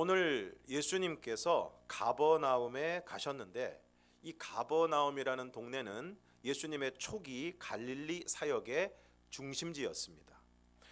오늘 예수님께서 가버나움에 가셨는데 이 가버나움이라는 동네는 예수님의 초기 갈릴리 사역의 중심지였습니다.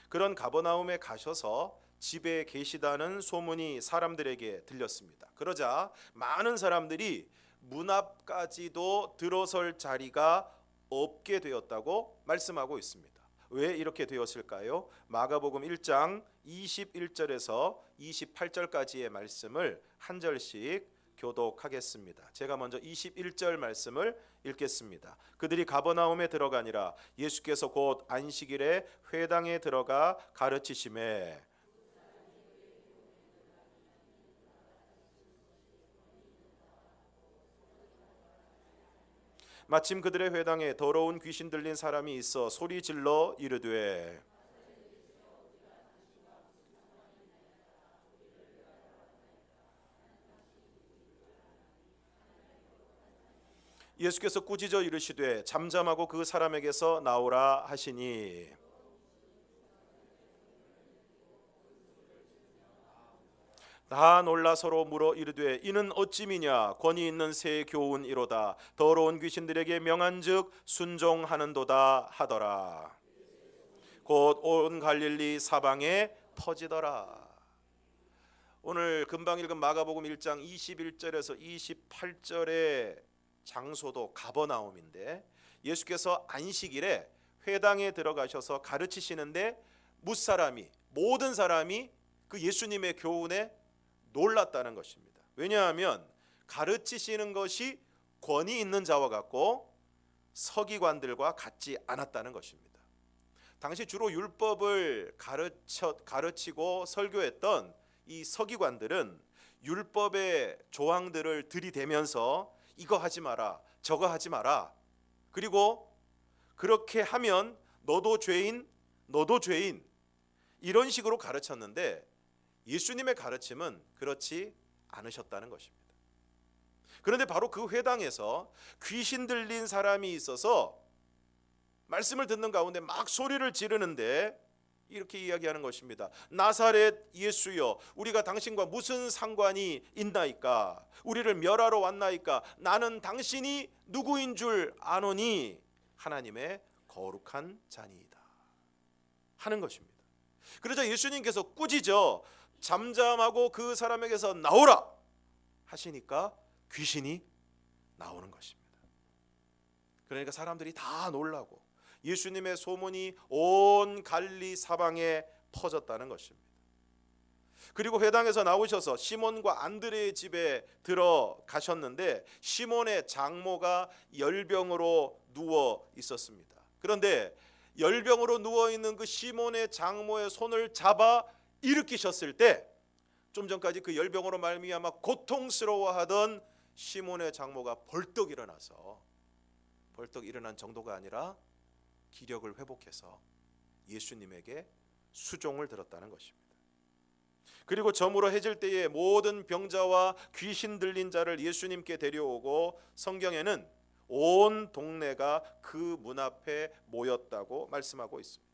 그런 가버나움에 가셔서 집에 계시다는 소문이 사람들에게 들렸습니다. 그러자 많은 사람들이 문 앞까지도 들어설 자리가 없게 되었다고 말씀하고 있습니다. 왜 이렇게 되었을까요? 마가복음 1장 21절에서 28절까지의 말씀을 한 절씩 교독하겠습니다. 제가 먼저 21절 말씀을 읽겠습니다. 그들이 가버나움에 들어가니라. 예수께서 곧 안식일에 회당에 들어가 가르치시매 마침 그들의 회당에 더러운 귀신 들린 사람이 있어 소리 질러 이르되 예수께서 꾸짖어 이르시되 잠잠하고 그 사람에게서 나오라 하시니 다 놀라 서로 물어 이르되 이는 어찌미냐 권위 있는 새 교훈이로다 더러운 귀신들에게 명한즉 순종하는도다 하더라. 곧 온 갈릴리 사방에 퍼지더라. 오늘 금방 읽은 마가복음 1장 21절에서 28절의 장소도 가버나움인데 예수께서 안식일에 회당에 들어가셔서 가르치시는데 모든 사람이 그 예수님의 교훈에 놀랐다는 것입니다. 왜냐하면 가르치시는 것이 권위 있는 자와 같고 서기관들과 같지 않았다는 것입니다. 당시 주로 율법을 가르치고 설교했던 이 서기관들은 율법의 조항들을 들이대면서 이거 하지 마라, 저거 하지 마라. 그리고 그렇게 하면 너도 죄인 이런 식으로 가르쳤는데 예수님의 가르침은 그렇지 않으셨다는 것입니다. 그런데 바로 그 회당에서 귀신 들린 사람이 있어서 말씀을 듣는 가운데 막 소리를 지르는데 이렇게 이야기하는 것입니다. 나사렛 예수여, 우리가 당신과 무슨 상관이 있나이까? 우리를 멸하러 왔나이까? 나는 당신이 누구인 줄 아노니 하나님의 거룩한 자니이다 하는 것입니다. 그러자 예수님께서 꾸짖어 잠잠하고 그 사람에게서 나오라 하시니까 귀신이 나오는 것입니다. 그러니까 사람들이 다 놀라고 예수님의 소문이 온 갈릴리 사방에 퍼졌다는 것입니다. 그리고 회당에서 나오셔서 시몬과 안드레의 집에 들어가셨는데 시몬의 장모가 열병으로 누워 있었습니다. 그런데 열병으로 누워 있는 그 시몬의 장모의 손을 잡아 일으키셨을 때 좀 전까지 그 열병으로 말미암아 고통스러워하던 시몬의 장모가 벌떡 일어난 정도가 아니라 기력을 회복해서 예수님에게 수종을 들었다는 것입니다. 그리고 저물어 해질 때에 모든 병자와 귀신 들린 자를 예수님께 데려오고 성경에는 온 동네가 그 문 앞에 모였다고 말씀하고 있습니다.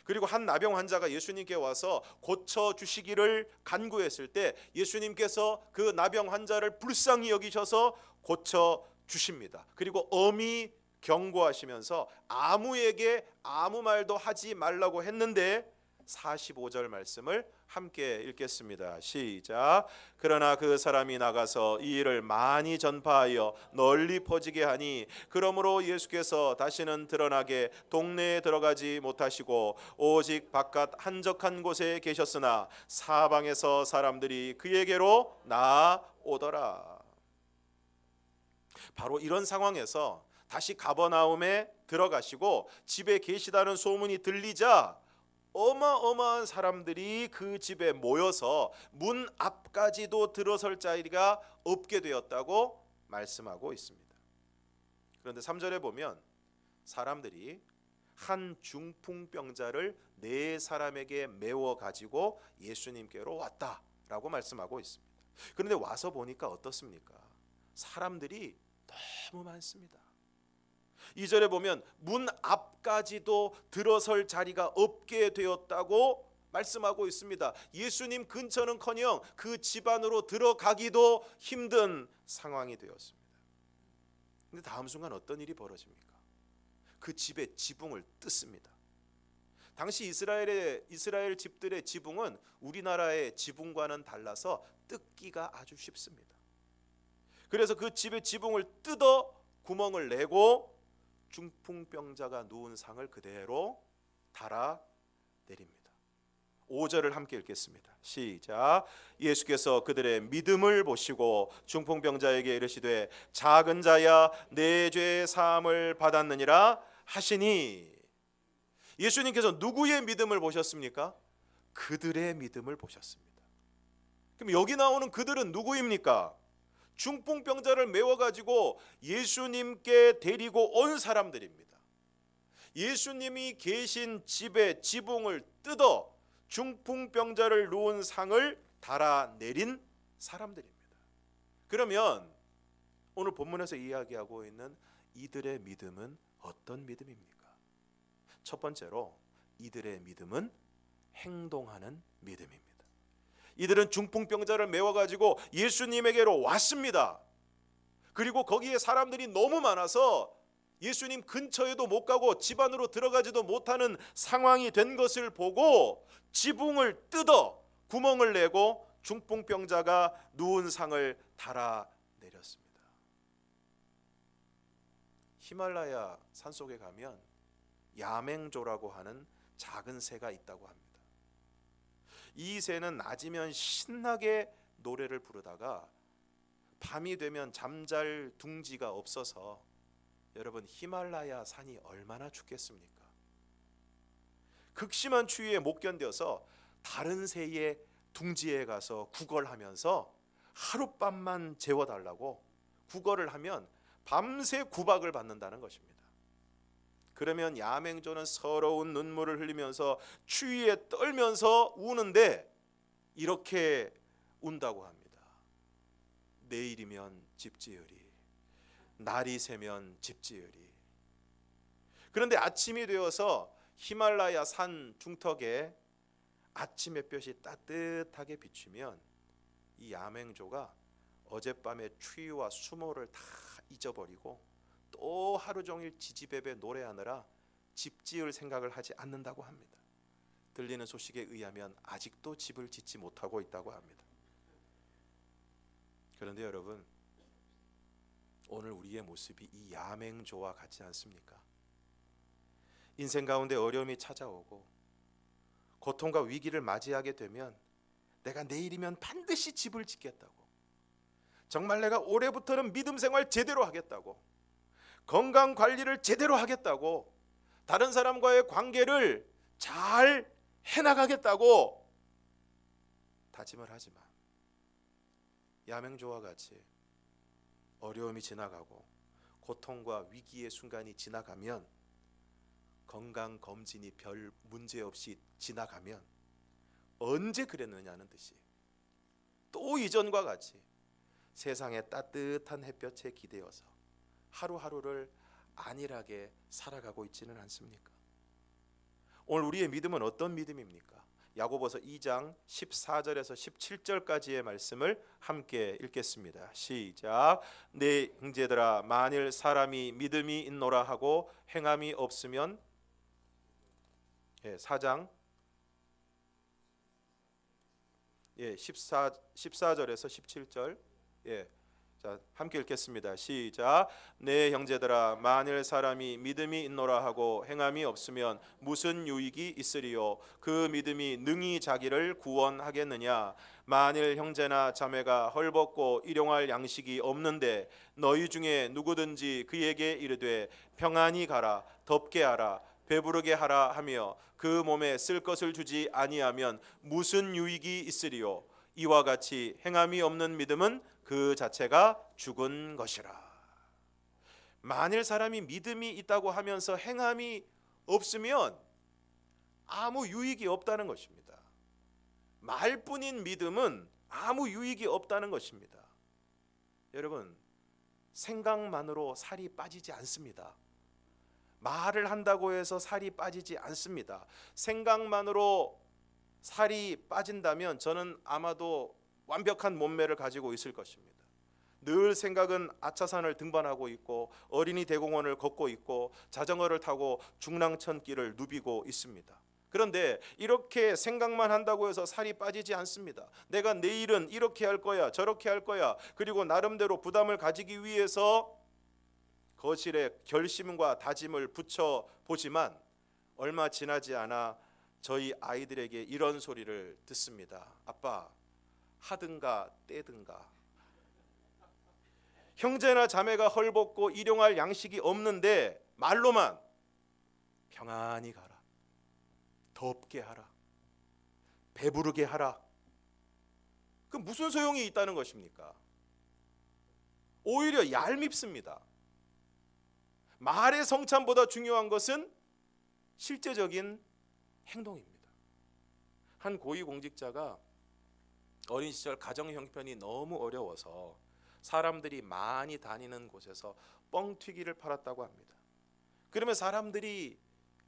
그리고 한 나병 환자가 예수님께 와서 고쳐주시기를 간구했을 때 예수님께서 그 나병 환자를 불쌍히 여기셔서 고쳐주십니다. 그리고 엄히 경고하시면서 아무에게 아무 말도 하지 말라고 했는데 45절 말씀을 함께 읽겠습니다. 시작. 그러나 그 사람이 나가서 이 일을 많이 전파하여 널리 퍼지게 하니 그러므로 예수께서 다시는 드러나게 동네에 들어가지 못하시고 오직 바깥 한적한 곳에 계셨으나 사방에서 사람들이 그에게로 나아오더라. 바로 이런 상황에서 다시 가버나움에 들어가시고 집에 계시다는 소문이 들리자 어마어마한 사람들이 그 집에 모여서 문 앞까지도 들어설 자리가 없게 되었다고 말씀하고 있습니다. 그런데 3절에 보면 사람들이 한 중풍병자를 4사람에게 메워 가지고 예수님께로 왔다라고 말씀하고 있습니다. 그런데 와서 보니까 어떻습니까? 사람들이 너무 많습니다. 2절에 보면 문 앞까지도 들어설 자리가 없게 되었다고 말씀하고 있습니다. 예수님 근처는커녕 그 집 안으로 들어가기도 힘든 상황이 되었습니다. 근데 다음 순간 어떤 일이 벌어집니까? 그 집의 지붕을 뜯습니다. 당시 이스라엘 집들의 지붕은 우리나라의 지붕과는 달라서 뜯기가 아주 쉽습니다. 그래서 그 집의 지붕을 뜯어 구멍을 내고 중풍병자가 누운 상을 그대로 달아 내립니다. 5절을 함께 읽겠습니다. 시작. 예수께서 그들의 믿음을 보시고 중풍병자에게 이르시되 작은 자야 내 죄 사함을 받았느니라 하시니. 예수님께서 누구의 믿음을 보셨습니까? 그들의 믿음을 보셨습니다. 그럼 여기 나오는 그들은 누구입니까? 중풍병자를 메워가지고 예수님께 데리고 온 사람들입니다. 예수님이 계신 집의 지붕을 뜯어 중풍병자를 누운 상을 달아내린 사람들입니다. 그러면 오늘 본문에서 이야기하고 있는 이들의 믿음은 어떤 믿음입니까? 첫 번째로 이들의 믿음은 행동하는 믿음입니다. 이들은 중풍병자를 메워가지고 예수님에게로 왔습니다. 그리고 거기에 사람들이 너무 많아서 예수님 근처에도 못 가고 집 안으로 들어가지도 못하는 상황이 된 것을 보고 지붕을 뜯어 구멍을 내고 중풍병자가 누운 상을 달아내렸습니다. 히말라야 산속에 가면 야맹조라고 하는 작은 새가 있다고 합니다. 이 새는 낮이면 신나게 노래를 부르다가 밤이 되면 잠잘 둥지가 없어서, 여러분 히말라야 산이 얼마나 춥겠습니까? 극심한 추위에 못 견뎌서 다른 새의 둥지에 가서 구걸하면서 하룻밤만 재워달라고 구걸을 하면 밤새 구박을 받는다는 것입니다. 그러면 야맹조는 서러운 눈물을 흘리면서 추위에 떨면서 우는데 이렇게 운다고 합니다. 내일이면 집 지으리, 날이 새면 집 지으리. 그런데 아침이 되어서 히말라야 산 중턱에 아침 햇볕이 따뜻하게 비추면 이 야맹조가 어젯밤의 추위와 수모를 다 잊어버리고 또 하루 종일 지지배배 노래하느라 집 지을 생각을 하지 않는다고 합니다. 들리는 소식에 의하면 아직도 집을 짓지 못하고 있다고 합니다. 그런데 여러분, 오늘 우리의 모습이 이 야맹조와 같지 않습니까? 인생 가운데 어려움이 찾아오고 고통과 위기를 맞이하게 되면 내가 내일이면 반드시 집을 짓겠다고, 정말 내가 올해부터는 믿음 생활 제대로 하겠다고, 건강 관리를 제대로 하겠다고, 다른 사람과의 관계를 잘 해나가겠다고 다짐을 하지만 야맹조와 같이 어려움이 지나가고 고통과 위기의 순간이 지나가면, 건강검진이 별 문제 없이 지나가면 언제 그랬느냐는 듯이 또 이전과 같이 세상의 따뜻한 햇볕에 기대어서 하루하루를 안일하게 살아가고 있지는 않습니까? 오늘 우리의 믿음은 어떤 믿음입니까? 야고보서 2장 14절에서 17절까지의 말씀을 함께 읽겠습니다. 시작. 내 형제들아, 만일 사람이 믿음이 있노라 하고 행함이 없으면, 4장 14절에서 17절, 자, 함께 읽겠습니다. 시작. 내 형제들아, 만일 사람이 믿음이 있노라 하고 행함이 없으면 무슨 유익이 있으리요? 그 믿음이 능히 자기를 구원하겠느냐? 만일 형제나 자매가 헐벗고 일용할 양식이 없는데 너희 중에 누구든지 그에게 이르되 평안히 가라, 덥게 하라, 배부르게 하라 하며 그 몸에 쓸 것을 주지 아니하면 무슨 유익이 있으리요? 이와 같이 행함이 없는 믿음은 그 자체가 죽은 것이라. 만일 사람이 믿음이 있다고 하면서 행함이 없으면 아무 유익이 없다는 것입니다. 말뿐인 믿음은 아무 유익이 없다는 것입니다. 여러분, 생각만으로 살이 빠지지 않습니다. 말을 한다고 해서 살이 빠지지 않습니다. 생각만으로 살이 빠진다면 저는 아마도 완벽한 몸매를 가지고 있을 것입니다. 늘 생각은 아차산을 등반하고 있고 어린이 대공원을 걷고 있고 자전거를 타고 중랑천길을 누비고 있습니다. 그런데 이렇게 생각만 한다고 해서 살이 빠지지 않습니다. 내가 내일은 이렇게 할 거야, 저렇게 할 거야. 그리고 나름대로 부담을 가지기 위해서 거실에 결심과 다짐을 붙여 보지만 얼마 지나지 않아 저희 아이들에게 이런 소리를 듣습니다. 아빠, 하든가 떼든가. 형제나 자매가 헐벗고 일용할 양식이 없는데 말로만 평안히 가라, 덥게 하라, 배부르게 하라. 그 무슨 소용이 있다는 것입니까? 오히려 얄밉습니다. 말의 성찬보다 중요한 것은 실제적인 행동입니다. 한 고위공직자가 어린 시절 가정 형편이 너무 어려워서 사람들이 많이 다니는 곳에서 뻥튀기를 팔았다고 합니다. 그러면 사람들이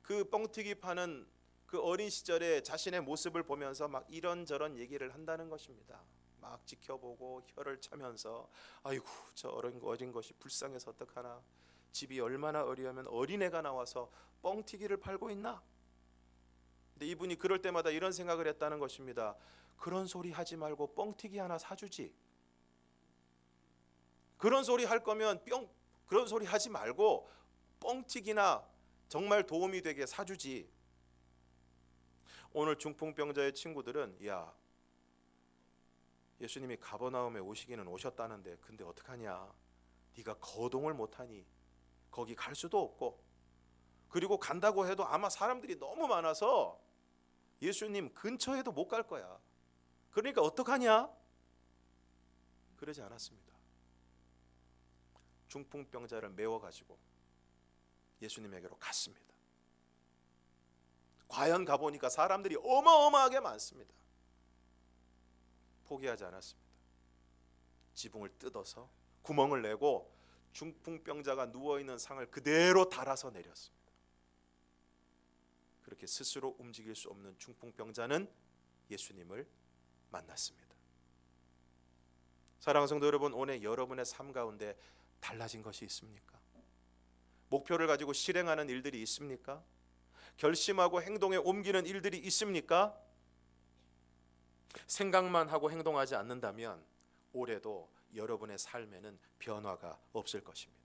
그 뻥튀기 파는 그 어린 시절의 자신의 모습을 보면서 막 이런저런 얘기를 한다는 것입니다. 막 지켜보고 혀를 차면서 아이고 저 어린 것이 불쌍해서 어떡하나, 집이 얼마나 어려우면 어린애가 나와서 뻥튀기를 팔고 있나. 근데 이분이 그럴 때마다 이런 생각을 했다는 것입니다. 그런 소리 하지 말고 뻥튀기 하나 사주지. 그런 소리 할 거면 그런 소리 하지 말고 뻥튀기나 정말 도움이 되게 사주지. 오늘 중풍병자의 친구들은 야, 예수님이 가버나움에 오시기는 오셨다는데 근데 어떡하냐, 네가 거동을 못하니 거기 갈 수도 없고, 그리고 간다고 해도 아마 사람들이 너무 많아서 예수님 근처에도 못 갈 거야. 그러니까 어떡하냐? 그러지 않았습니다. 중풍병자를 메워가지고 예수님에게로 갔습니다. 과연 가보니까 사람들이 어마어마하게 많습니다. 포기하지 않았습니다. 지붕을 뜯어서 구멍을 내고 중풍병자가 누워있는 상을 그대로 달아서 내렸습니다. 그렇게 스스로 움직일 수 없는 중풍병자는 예수님을 만났습니다. 사랑하는 성도 여러분, 오늘 여러분의 삶 가운데 달라진 것이 있습니까? 목표를 가지고 실행하는 일들이 있습니까? 결심하고 행동에 옮기는 일들이 있습니까? 생각만 하고 행동하지 않는다면 올해도 여러분의 삶에는 변화가 없을 것입니다.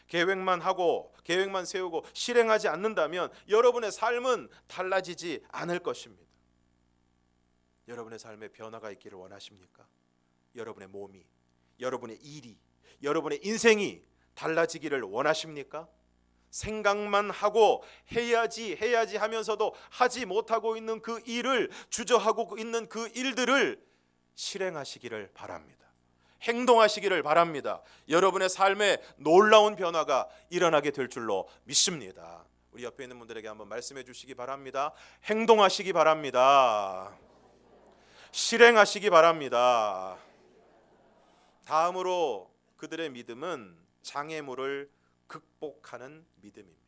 계획만 하고 계획만 세우고 실행하지 않는다면 여러분의 삶은 달라지지 않을 것입니다. 여러분의 삶에 변화가 있기를 원하십니까? 여러분의 몸이, 여러분의 일이, 여러분의 인생이 달라지기를 원하십니까? 생각만 하고 해야지 하면서도 하지 못하고 있는 그 일을, 주저하고 있는 그 일들을 실행하시기를 바랍니다. 행동하시기를 바랍니다. 여러분의 삶에 놀라운 변화가 일어나게 될 줄로 믿습니다. 우리 옆에 있는 분들에게 한번 말씀해 주시기 바랍니다. 행동하시기 바랍니다. 실행하시기 바랍니다. 다음으로 그들의 믿음은 장애물을 극복하는 믿음입니다.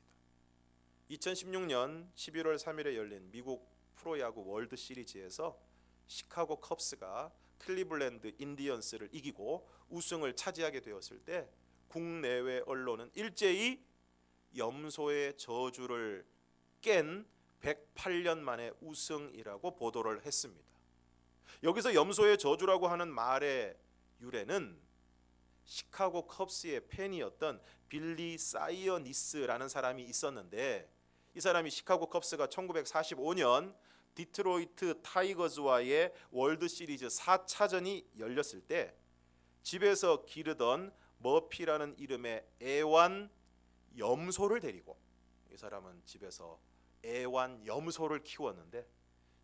2016년 11월 3일에 열린 미국 프로야구 월드 시리즈에서 시카고 컵스가 클리블랜드 인디언스를 이기고 우승을 차지하게 되었을 때 국내외 언론은 일제히 염소의 저주를 깬 108년 만의 우승이라고 보도를 했습니다. 여기서 염소의 저주라고 하는 말의 유래는 시카고 컵스의 팬이었던 빌리 사이어니스라는 사람이 있었는데, 이 사람이 시카고 컵스가 1945년 디트로이트 타이거즈와의 월드 시리즈 4차전이 열렸을 때 집에서 기르던 머피라는 이름의 애완 염소를 데리고, 이 사람은 집에서 애완 염소를 키웠는데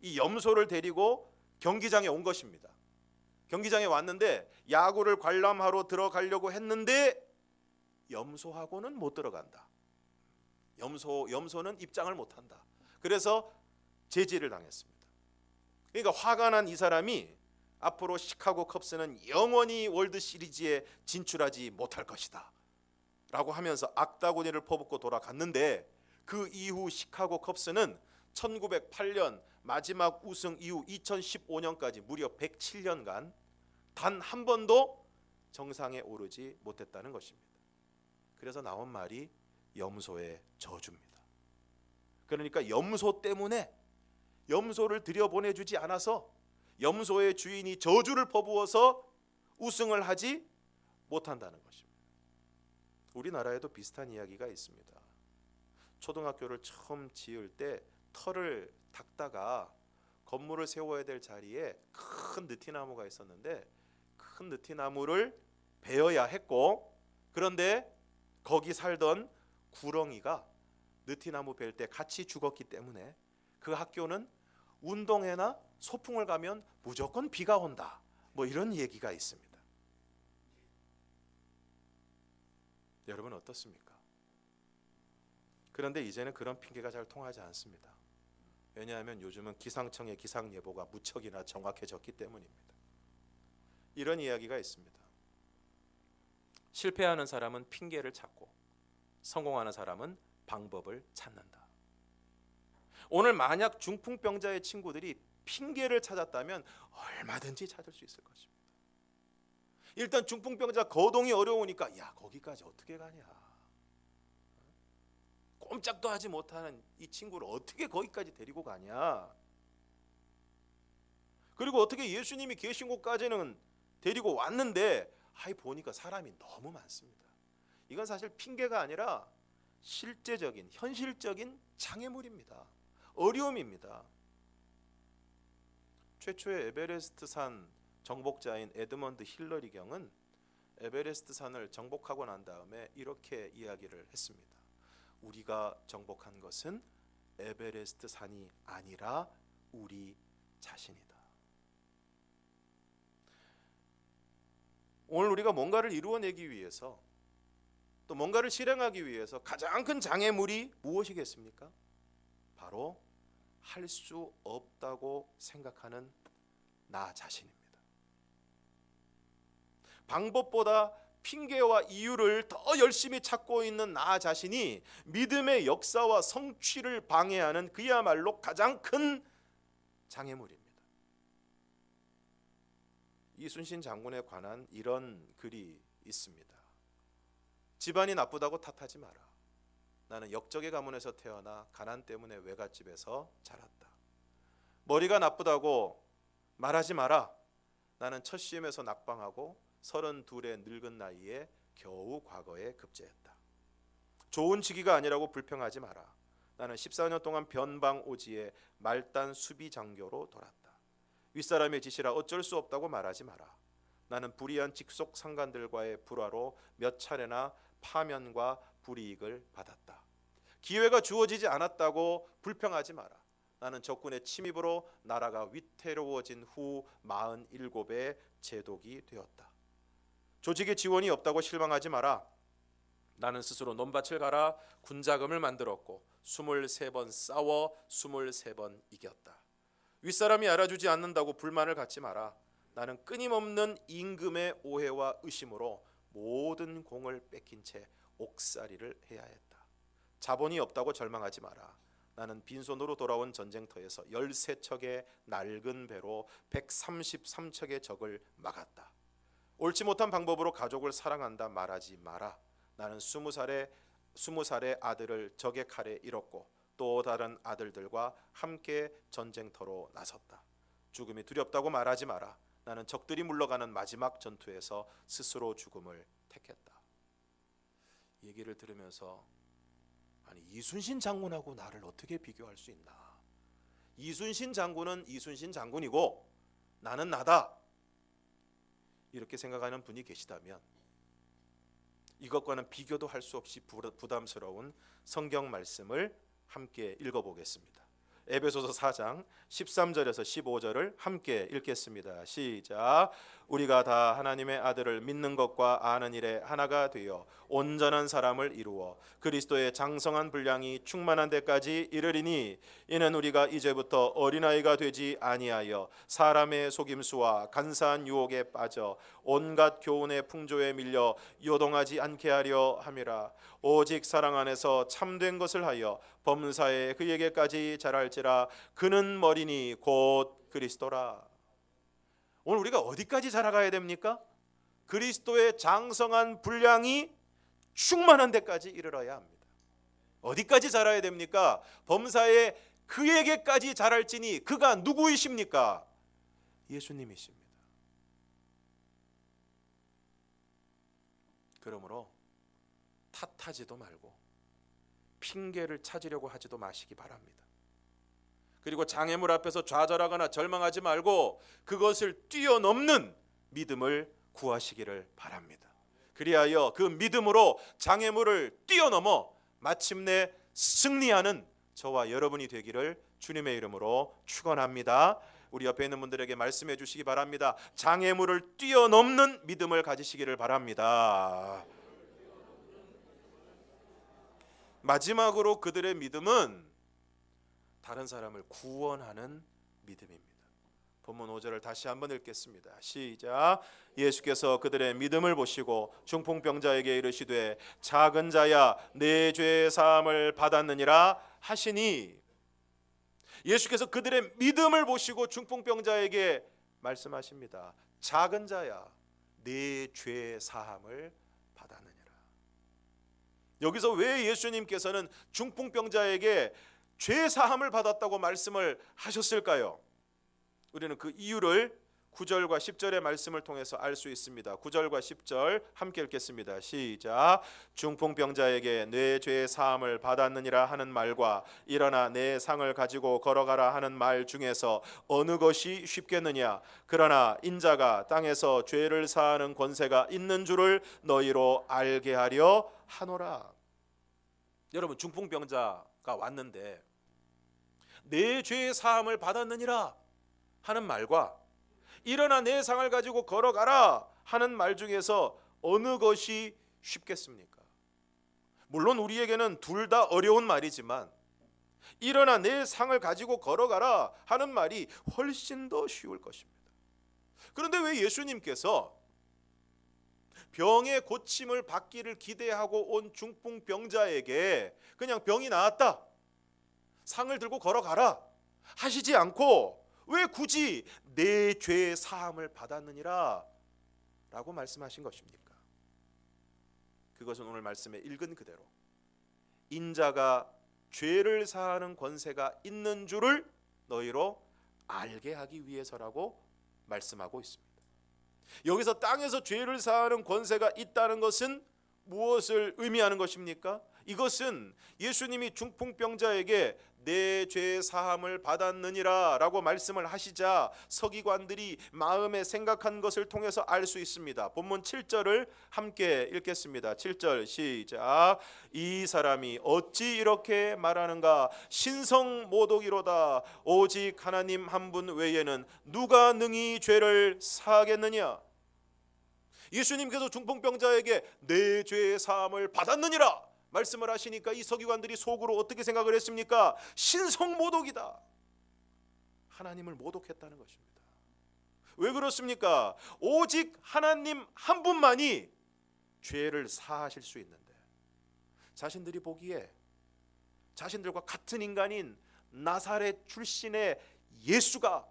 이 염소를 데리고 경기장에 온 것입니다. 경기장에 왔는데 야구를 관람하러 들어가려고 했는데 염소하고는 못 들어간다. 염소는 입장을 못 한다. 그래서 제지를 당했습니다. 그러니까 화가 난 이 사람이 앞으로 시카고 컵스는 영원히 월드 시리즈에 진출하지 못할 것이다 라고 하면서 악다구니를 퍼붓고 돌아갔는데, 그 이후 시카고 컵스는 1908년 마지막 우승 이후 2015년까지 무려 107년간 단 한 번도 정상에 오르지 못했다는 것입니다. 그래서 나온 말이 염소의 저주입니다. 그러니까 염소 때문에 염소를 들여보내주지 않아서 염소의 주인이 저주를 퍼부어서 우승을 하지 못한다는 것입니다. 우리나라에도 비슷한 이야기가 있습니다. 초등학교를 처음 지을 때 터를 닦다가 건물을 세워야 될 자리에 큰 느티나무가 있었는데 큰 느티나무를 베어야 했고, 그런데 거기 살던 구렁이가 느티나무 벨 때 같이 죽었기 때문에 그 학교는 운동회나 소풍을 가면 무조건 비가 온다, 뭐 이런 얘기가 있습니다. 여러분 어떻습니까? 그런데 이제는 그런 핑계가 잘 통하지 않습니다. 왜냐하면 요즘은 기상청의 기상 예보가 무척이나 정확해졌기 때문입니다. 이런 이야기가 있습니다. 실패하는 사람은 핑계를 찾고 성공하는 사람은 방법을 찾는다. 오늘 만약 중풍병자의 친구들이 핑계를 찾았다면 얼마든지 찾을 수 있을 것입니다. 일단 중풍병자 거동이 어려우니까 야, 거기까지 어떻게 가냐, 꼼짝도 하지 못하는 이 친구를 어떻게 거기까지 데리고 가냐, 그리고 어떻게 예수님이 계신 곳까지는 데리고 왔는데 보니까 사람이 너무 많습니다. 이건 사실 핑계가 아니라 실제적인 현실적인 장애물입니다. 어려움입니다. 최초의 에베레스트 산 정복자인 에드먼드 힐러리 경은 에베레스트 산을 정복하고 난 다음에 이렇게 이야기를 했습니다. 우리가 정복한 것은 에베레스트 산이 아니라 우리 자신이다. 오늘 우리가 뭔가를 이루어내기 위해서, 또 뭔가를 실행하기 위해서 가장 큰 장애물이 무엇이겠습니까? 바로 할 수 없다고 생각하는 나 자신입니다. 방법보다 핑계와 이유를 더 열심히 찾고 있는 나 자신이 믿음의 역사와 성취를 방해하는 그야말로 가장 큰 장애물입니다. 이순신 장군에 관한 이런 글이 있습니다. 집안이 나쁘다고 탓하지 마라. 나는 역적의 가문에서 태어나 가난 때문에 외갓집에서 자랐다. 머리가 나쁘다고 말하지 마라. 나는 첫 시험에서 낙방하고 32의 늙은 나이에 겨우 과거에 급제했다. 좋은 직위가 아니라고 불평하지 마라. 나는 14년 동안 변방오지에 말단 수비 장교로 돌았다. 윗사람의 지시라 어쩔 수 없다고 말하지 마라. 나는 불의한 직속 상관들과의 불화로 몇 차례나 파면과 불이익을 받았다. 기회가 주어지지 않았다고 불평하지 마라. 나는 적군의 침입으로 나라가 위태로워진 후 47의 제독이 되었다. 조직의 지원이 없다고 실망하지 마라. 나는 스스로 논밭을 갈아 군자금을 만들었고 23번 싸워 23번 이겼다. 윗사람이 알아주지 않는다고 불만을 갖지 마라. 나는 끊임없는 임금의 오해와 의심으로 모든 공을 뺏긴 채 옥살이를 해야 했다. 자본이 없다고 절망하지 마라. 나는 빈손으로 돌아온 전쟁터에서 13척의 낡은 배로 133척의 적을 막았다. 옳지 못한 방법으로 가족을 사랑한다 말하지 마라. 나는 20살의 아들을 적의 칼에 잃었고 또 다른 아들들과 함께 전쟁터로 나섰다. 죽음이 두렵다고 말하지 마라. 나는 적들이 물러가는 마지막 전투에서 스스로 죽음을 택했다. 얘기를 들으면서 아니 이순신 장군하고 나를 어떻게 비교할 수 있나? 이순신 장군은 이순신 장군이고 나는 나다. 이렇게 생각하는 분이 계시다면 이것과는 비교도 할 수 없이 부담스러운 성경 말씀을 함께 읽어보겠습니다. 에베소서 4장 13절에서 15절을 함께 읽겠습니다. 시작. 우리가 다 하나님의 아들을 믿는 것과 아는 일에 하나가 되어 온전한 사람을 이루어 그리스도의 장성한 분량이 충만한 데까지 이르리니 이는 우리가 이제부터 어린아이가 되지 아니하여 사람의 속임수와 간사한 유혹에 빠져 온갖 교훈의 풍조에 밀려 요동하지 않게 하려 함이라. 오직 사랑 안에서 참된 것을 하여 범사에 그에게까지 자랄지라. 그는 머리니 곧 그리스도라. 오늘 우리가 어디까지 자라가야 됩니까? 그리스도의 장성한 분량이 충만한 데까지 이르러야 합니다. 어디까지 자라야 됩니까? 범사에 그에게까지 자랄지니 그가 누구이십니까? 예수님이십니다. 그러므로 탓하지도 말고 핑계를 찾으려고 하지도 마시기 바랍니다. 그리고 장애물 앞에서 좌절하거나 절망하지 말고 그것을 뛰어넘는 믿음을 구하시기를 바랍니다. 그리하여 그 믿음으로 장애물을 뛰어넘어 마침내 승리하는 저와 여러분이 되기를 주님의 이름으로 축원합니다. 우리 옆에 있는 분들에게 말씀해 주시기 바랍니다. 장애물을 뛰어넘는 믿음을 가지시기를 바랍니다. 마지막으로 그들의 믿음은 다른 사람을 구원하는 믿음입니다. 본문 5절을 다시 한번 읽겠습니다. 시작. 예수께서 그들의 믿음을 보시고 중풍병자에게 이르시되 작은 자야 내 죄 사함을 받았느니라 하시니, 예수께서 그들의 믿음을 보시고 중풍병자에게 말씀하십니다. 작은 자야 내 죄 사함을 받았느니라. 여기서 왜 예수님께서는 중풍병자에게 죄 사함을 받았다고 말씀을 하셨을까요? 우리는 그 이유를 9절과 10절의 말씀을 통해서 알 수 있습니다. 9절과 10절 함께 읽겠습니다. 시작. 중풍병자에게 내 죄 사함을 받았느니라 하는 말과 일어나 내 상을 가지고 걸어가라 하는 말 중에서 어느 것이 쉽겠느냐? 그러나 인자가 땅에서 죄를 사하는 권세가 있는 줄을 너희로 알게 하려 하노라. 여러분, 중풍병자가 왔는데 내 죄 사함을 받았느니라 하는 말과 일어나 내 상을 가지고 걸어가라 하는 말 중에서 어느 것이 쉽겠습니까? 물론 우리에게는 둘 다 어려운 말이지만 일어나 내 상을 가지고 걸어가라 하는 말이 훨씬 더 쉬울 것입니다. 그런데 왜 예수님께서 병의 고침을 받기를 기대하고 온 중풍병자에게 그냥 병이 나았다, 상을 들고 걸어가라 하시지 않고 왜 굳이 내 죄 사함을 받았느니라 라고 말씀하신 것입니까? 그것은 오늘 말씀에 읽은 그대로 인자가 죄를 사하는 권세가 있는 줄을 너희로 알게 하기 위해서라고 말씀하고 있습니다. 여기서 땅에서 죄를 사하는 권세가 있다는 것은 무엇을 의미하는 것입니까? 이것은 예수님이 중풍병자에게 내 죄 사함을 받았느니라 라고 말씀을 하시자 서기관들이 마음에 생각한 것을 통해서 알 수 있습니다. 본문 7절을 함께 읽겠습니다. 7절 시작. 이 사람이 어찌 이렇게 말하는가? 신성모독이로다. 오직 하나님 한 분 외에는 누가 능히 죄를 사하겠느냐? 예수님께서 중풍병자에게 내 죄 사함을 받았느니라 말씀을 하시니까 이 서기관들이 속으로 어떻게 생각을 했습니까? 신성모독이다. 하나님을 모독했다는 것입니다. 왜 그렇습니까? 오직 하나님 한 분만이 죄를 사하실 수 있는데 자신들이 보기에 자신들과 같은 인간인 나사렛 출신의 예수가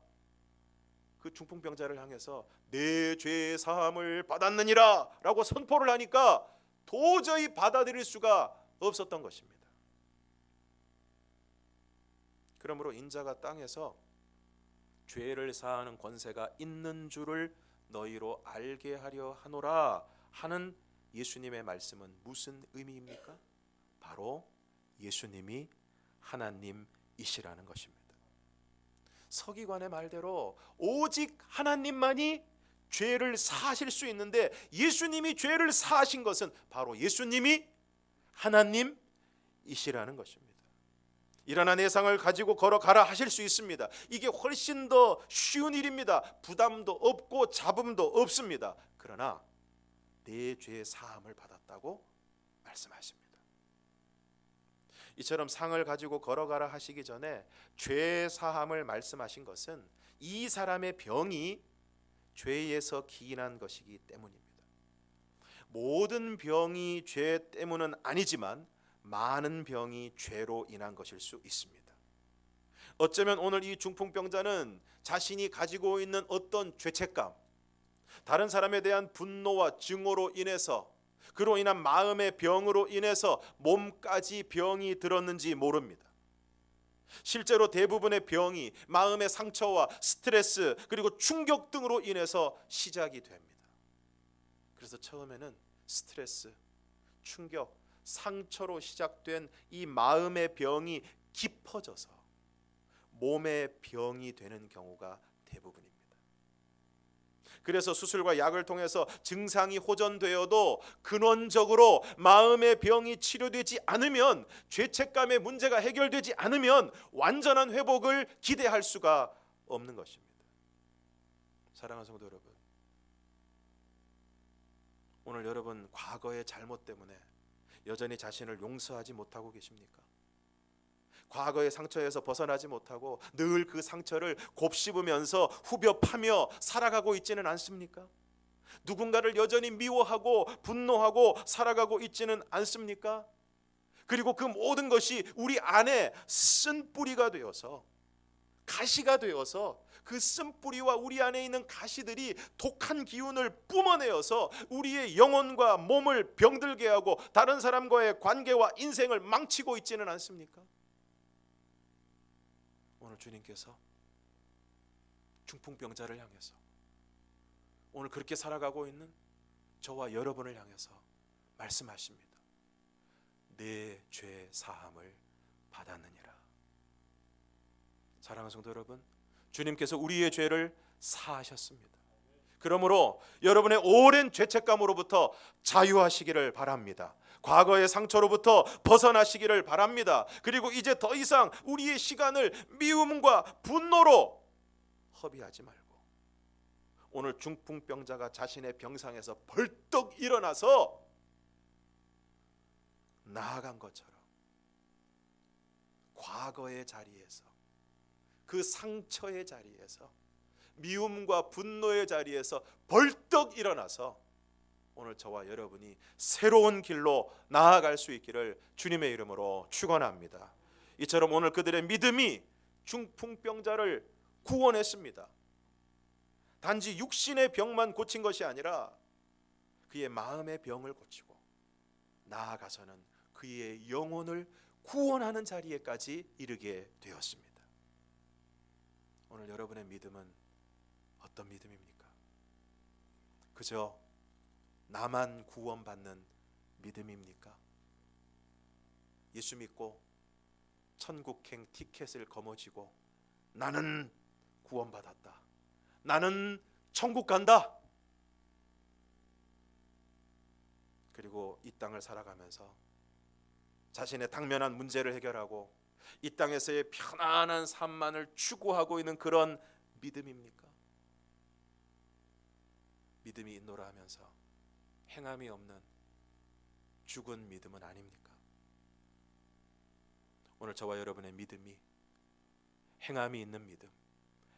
그 중풍병자를 향해서 내 죄 사함을 받았느니라 라고 선포를 하니까 도저히 받아들일 수가 없었던 것입니다. 그러므로 인자가 땅에서 죄를 사하는 권세가 있는 줄을 너희로 알게 하려 하노라 하는 예수님의 말씀은 무슨 의미입니까? 바로 예수님이 하나님이시라는 것입니다. 서기관의 말대로 오직 하나님만이 죄를 사하실 수 있는데 예수님이 죄를 사하신 것은 바로 예수님이 하나님이시라는 것입니다. 일어나 내 상을 가지고 걸어가라 하실 수 있습니다. 이게 훨씬 더 쉬운 일입니다. 부담도 없고 잡음도 없습니다. 그러나 내 죄 사함을 받았다고 말씀하십니다. 이처럼 상을 가지고 걸어가라 하시기 전에 죄 사함을 말씀하신 것은 이 사람의 병이 죄에서 기인한 것이기 때문입니다. 모든 병이 죄 때문은 아니지만 많은 병이 죄로 인한 것일 수 있습니다. 어쩌면 오늘 이 중풍병자는 자신이 가지고 있는 어떤 죄책감, 다른 사람에 대한 분노와 증오로 인해서, 그로 인한 마음의 병으로 인해서 몸까지 병이 들었는지 모릅니다. 실제로 대부분의 병이 마음의 상처와 스트레스 그리고 충격 등으로 인해서 시작이 됩니다. 그래서 처음에는 스트레스, 충격, 상처로 시작된 이 마음의 병이 깊어져서 몸의 병이 되는 경우가 대부분입니다. 그래서 수술과 약을 통해서 증상이 호전되어도 근원적으로 마음의 병이 치료되지 않으면, 죄책감의 문제가 해결되지 않으면 완전한 회복을 기대할 수가 없는 것입니다. 사랑하는 성도 여러분, 오늘 여러분 과거의 잘못 때문에 여전히 자신을 용서하지 못하고 계십니까? 과거의 상처에서 벗어나지 못하고 늘 그 상처를 곱씹으면서 후벼 파며 살아가고 있지는 않습니까? 누군가를 여전히 미워하고 분노하고 살아가고 있지는 않습니까? 그리고 그 모든 것이 우리 안에 쓴뿌리가 되어서, 가시가 되어서, 그 쓴뿌리와 우리 안에 있는 가시들이 독한 기운을 뿜어내어서 우리의 영혼과 몸을 병들게 하고 다른 사람과의 관계와 인생을 망치고 있지는 않습니까? 오늘 주님께서 중풍병자를 향해서, 오늘 그렇게 살아가고 있는 저와 여러분을 향해서 말씀하십니다. 내 죄 사함을 받았느니라. 사랑하는 성도 여러분, 주님께서 우리의 죄를 사하셨습니다. 그러므로 여러분의 오랜 죄책감으로부터 자유하시기를 바랍니다. 과거의 상처로부터 벗어나시기를 바랍니다. 그리고 이제 더 이상 우리의 시간을 미움과 분노로 허비하지 말고, 오늘 중풍병자가 자신의 병상에서 벌떡 일어나서 나아간 것처럼 과거의 자리에서, 그 상처의 자리에서, 미움과 분노의 자리에서 벌떡 일어나서 오늘 저와 여러분이 새로운 길로 나아갈 수 있기를 주님의 이름으로 축원합니다. 이처럼 오늘 그들의 믿음이 중풍병자를 구원했습니다. 단지 육신의 병만 고친 것이 아니라 그의 마음의 병을 고치고 나아가서는 그의 영혼을 구원하는 자리에까지 이르게 되었습니다. 오늘 여러분의 믿음은 어떤 믿음입니까? 그저 나만 구원받는 믿음입니까? 예수 믿고 천국행 티켓을 거머쥐고 나는 구원받았다, 나는 천국 간다, 그리고 이 땅을 살아가면서 자신의 당면한 문제를 해결하고 이 땅에서의 편안한 삶만을 추구하고 있는 그런 믿음입니까? 믿음이 있노라 하면서 행함이 없는 죽은 믿음은 아닙니까? 오늘 저와 여러분의 믿음이 행함이 있는 믿음,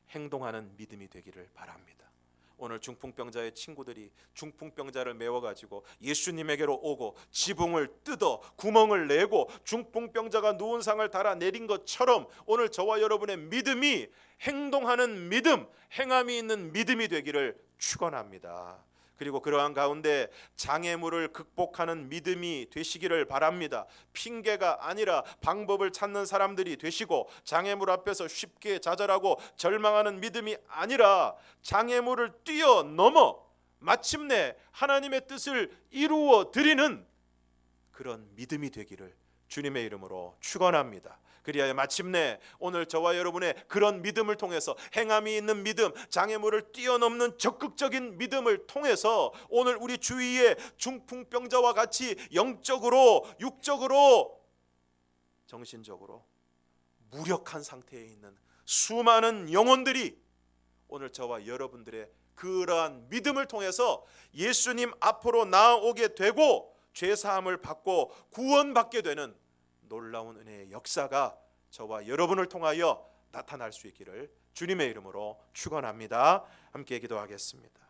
행동하는 믿음이 되기를 바랍니다. 오늘 중풍병자의 친구들이 중풍병자를 메워가지고 예수님에게로 오고 지붕을 뜯어 구멍을 내고 중풍병자가 누운 상을 달아내린 것처럼 오늘 저와 여러분의 믿음이 행동하는 믿음, 행함이 있는 믿음이 되기를 축원합니다. 그리고 그러한 가운데 장애물을 극복하는 믿음이 되시기를 바랍니다. 핑계가 아니라 방법을 찾는 사람들이 되시고, 장애물 앞에서 쉽게 좌절하고 절망하는 믿음이 아니라 장애물을 뛰어넘어 마침내 하나님의 뜻을 이루어 드리는 그런 믿음이 되기를 주님의 이름으로 축원합니다. 그리하여 마침내 오늘 저와 여러분의 그런 믿음을 통해서, 행함이 있는 믿음, 장애물을 뛰어넘는 적극적인 믿음을 통해서 오늘 우리 주위에 중풍병자와 같이 영적으로, 육적으로, 정신적으로 무력한 상태에 있는 수많은 영혼들이 오늘 저와 여러분들의 그러한 믿음을 통해서 예수님 앞으로 나아오게 되고 죄사함을 받고 구원받게 되는 놀라운 은혜의 역사가 저와 여러분을 통하여 나타날 수 있기를 주님의 이름으로 축원합니다. 함께 기도하겠습니다.